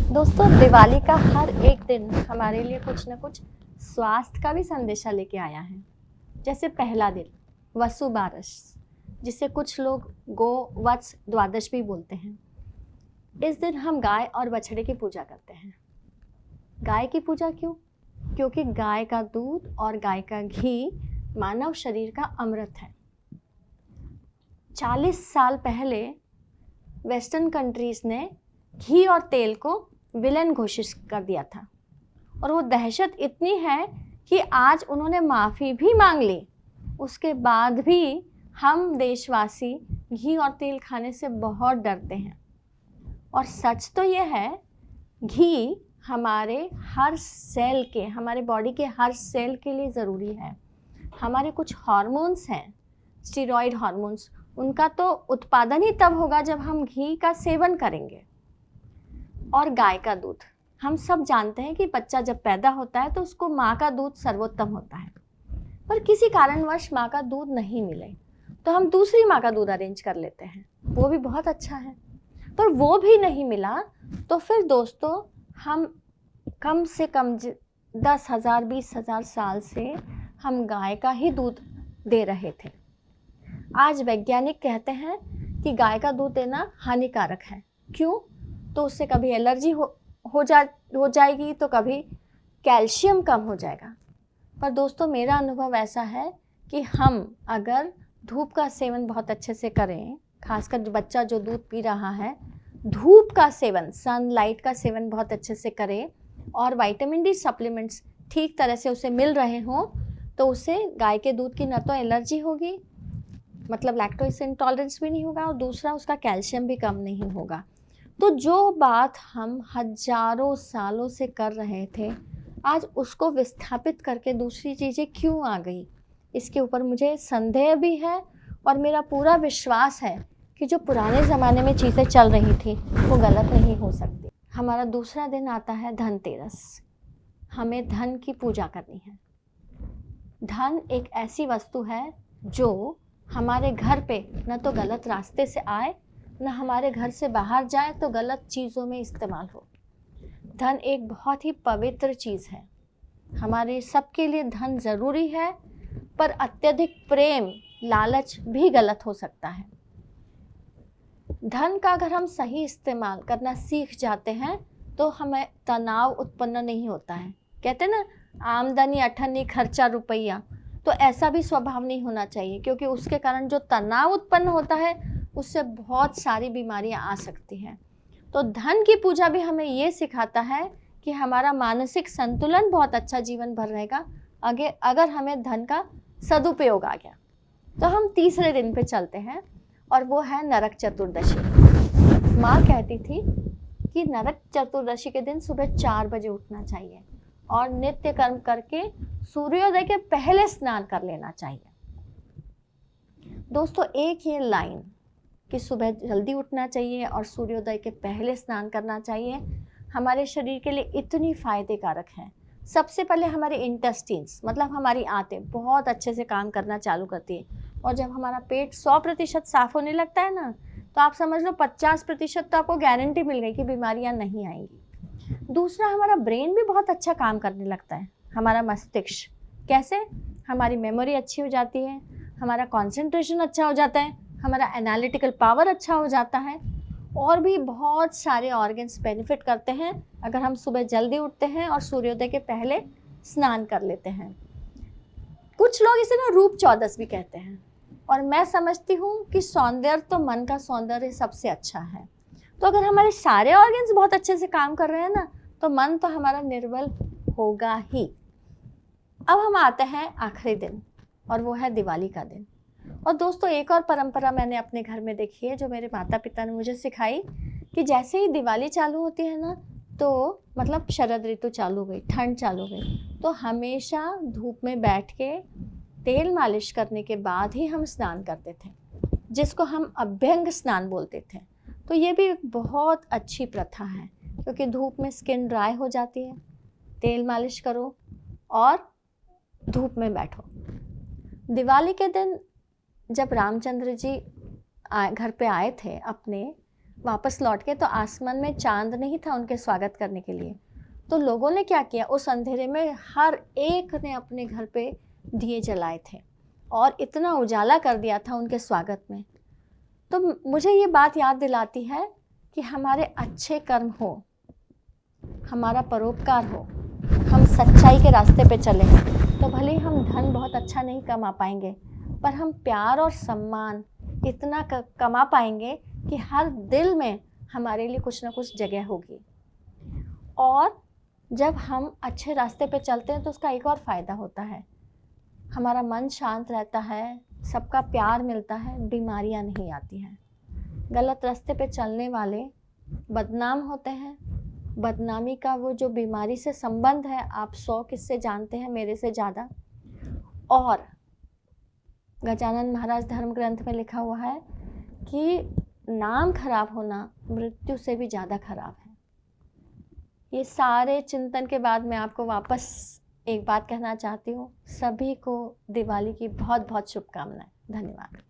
दोस्तों, दिवाली का हर एक दिन हमारे लिए कुछ ना कुछ स्वास्थ्य का भी संदेशा लेके आया है। जैसे पहला दिन वसु बारस, जिसे कुछ लोग गो वत्स द्वादश भी बोलते हैं। इस दिन हम गाय और बछड़े की पूजा करते हैं। गाय की पूजा क्यों? क्योंकि गाय का दूध और गाय का घी मानव शरीर का अमृत है। 40 साल पहले वेस्टर्न कंट्रीज ने घी और तेल को विलेन घोषित कर दिया था, और वो दहशत इतनी है कि आज उन्होंने माफ़ी भी मांग ली। उसके बाद भी हम देशवासी घी और तेल खाने से बहुत डरते हैं। और सच तो ये है, घी हमारे हर सेल के, हमारे बॉडी के हर सेल के लिए ज़रूरी है। हमारे कुछ हार्मोन्स हैं, स्टेरॉइड हार्मोन्स, उनका तो उत्पादन ही तब होगा जब हम घी का सेवन करेंगे। और गाय का दूध, हम सब जानते हैं कि बच्चा जब पैदा होता है तो उसको माँ का दूध सर्वोत्तम होता है, पर किसी कारणवश माँ का दूध नहीं मिले तो हम दूसरी माँ का दूध अरेंज कर लेते हैं, वो भी बहुत अच्छा है। पर वो भी नहीं मिला तो फिर दोस्तों, हम कम से कम 10,000 20,000 साल से हम गाय का ही दूध दे रहे थे। आज वैज्ञानिक कहते हैं कि गाय का दूध देना हानिकारक है। क्यों? तो उससे कभी एलर्जी हो जाएगी, तो कभी कैल्शियम कम हो जाएगा। पर दोस्तों, मेरा अनुभव ऐसा है कि हम अगर धूप का सेवन बहुत अच्छे से करें, खासकर बच्चा जो दूध पी रहा है, धूप का सेवन, सनलाइट का सेवन बहुत अच्छे से करे और विटामिन डी सप्लीमेंट्स ठीक तरह से उसे मिल रहे हों, तो उसे गाय के दूध की न तो एलर्जी होगी, मतलब लैक्टोज इंटॉलरेंस भी नहीं होगा, और दूसरा उसका कैल्शियम भी कम नहीं होगा। तो जो बात हम हजारों सालों से कर रहे थे, आज उसको विस्थापित करके दूसरी चीज़ें क्यों आ गई, इसके ऊपर मुझे संदेह भी है। और मेरा पूरा विश्वास है कि जो पुराने ज़माने में चीज़ें चल रही थी वो गलत नहीं हो सकती। हमारा दूसरा दिन आता है धनतेरस। हमें धन की पूजा करनी है। धन एक ऐसी वस्तु है जो हमारे घर पे न तो गलत रास्ते से आए, न हमारे घर से बाहर जाए तो गलत चीज़ों में इस्तेमाल हो। धन एक बहुत ही पवित्र चीज़ है। हमारे सबके लिए धन ज़रूरी है, पर अत्यधिक प्रेम, लालच भी गलत हो सकता है। धन का अगर हम सही इस्तेमाल करना सीख जाते हैं तो हमें तनाव उत्पन्न नहीं होता है। कहते हैं ना, आमदनी अठन्नी खर्चा रुपया, तो ऐसा भी स्वभाव नहीं होना चाहिए, क्योंकि उसके कारण जो तनाव उत्पन्न होता है उससे बहुत सारी बीमारियां आ सकती हैं। तो धन की पूजा भी हमें ये सिखाता है कि हमारा मानसिक संतुलन बहुत अच्छा जीवन भर रहेगा अगर हमें धन का सदुपयोग आ गया। तो हम तीसरे दिन पे चलते हैं, और वो है नरक चतुर्दशी। माँ कहती थी कि नरक चतुर्दशी के दिन सुबह 4 बजे उठना चाहिए और नित्य कर्म करके सूर्योदय के पहले स्नान कर लेना चाहिए। दोस्तों, एक ये लाइन कि सुबह जल्दी उठना चाहिए और सूर्योदय के पहले स्नान करना चाहिए हमारे शरीर के लिए इतनी फ़ायदेकारक है। सबसे पहले हमारे इंटेस्टिन्स, मतलब हमारी आंतें बहुत अच्छे से काम करना चालू करती है, और जब हमारा पेट 100% साफ़ होने लगता है ना, तो आप समझ लो 50% तो आपको गारंटी मिल गई कि बीमारियां नहीं आएंगी। दूसरा, हमारा ब्रेन भी बहुत अच्छा काम करने लगता है। हमारा मस्तिष्क कैसे? हमारी मेमोरी अच्छी हो जाती है, हमारा कंसंट्रेशन अच्छा हो जाता है, हमारा एनालिटिकल पावर अच्छा हो जाता है, और भी बहुत सारे ऑर्गन्स बेनिफिट करते हैं अगर हम सुबह जल्दी उठते हैं और सूर्योदय के पहले स्नान कर लेते हैं। कुछ लोग इसे ना रूप चौदस भी कहते हैं, और मैं समझती हूँ कि सौंदर्य तो मन का सौंदर्य सबसे अच्छा है। तो अगर हमारे सारे ऑर्गन्स बहुत अच्छे से काम कर रहे हैं ना, तो मन तो हमारा निर्बल होगा ही। अब हम आते हैं आखिरी दिन, और वो है दिवाली का दिन। और दोस्तों, एक और परंपरा मैंने अपने घर में देखी है जो मेरे माता पिता ने मुझे सिखाई, कि जैसे ही दिवाली चालू होती है ना, तो मतलब शरद ऋतु चालू हो गई, ठंड चालू हो गई, तो हमेशा धूप में बैठ के तेल मालिश करने के बाद ही हम स्नान करते थे, जिसको हम अभ्यंग स्नान बोलते थे। तो ये भी बहुत अच्छी प्रथा है, क्योंकि धूप में स्किन ड्राई हो जाती है। तेल मालिश करो और धूप में बैठो। दिवाली के दिन जब रामचंद्र जी घर पे आए थे अपने, वापस लौट के तो आसमान में चांद नहीं था उनके स्वागत करने के लिए। तो लोगों ने क्या किया, उस अंधेरे में हर एक ने अपने घर पे दिए जलाए थे और इतना उजाला कर दिया था उनके स्वागत में। तो मुझे ये बात याद दिलाती है कि हमारे अच्छे कर्म हो, हमारा परोपकार हो, हम सच्चाई के रास्ते पे चलें, तो भले ही हम धन बहुत अच्छा नहीं कमा पाएंगे, पर हम प्यार और सम्मान इतना कमा पाएंगे कि हर दिल में हमारे लिए कुछ ना कुछ जगह होगी। और जब हम अच्छे रास्ते पे चलते हैं तो उसका एक और फ़ायदा होता है, हमारा मन शांत रहता है, सबका प्यार मिलता है, बीमारियां नहीं आती हैं। गलत रास्ते पे चलने वाले बदनाम होते हैं। बदनामी का वो जो बीमारी से संबंध है, आप 100 किस्से जानते हैं मेरे से ज़्यादा। और गजानन महाराज धर्म ग्रंथ में लिखा हुआ है कि नाम खराब होना मृत्यु से भी ज़्यादा खराब है। ये सारे चिंतन के बाद मैं आपको वापस एक बात कहना चाहती हूँ, सभी को दिवाली की बहुत बहुत शुभकामनाएं। धन्यवाद।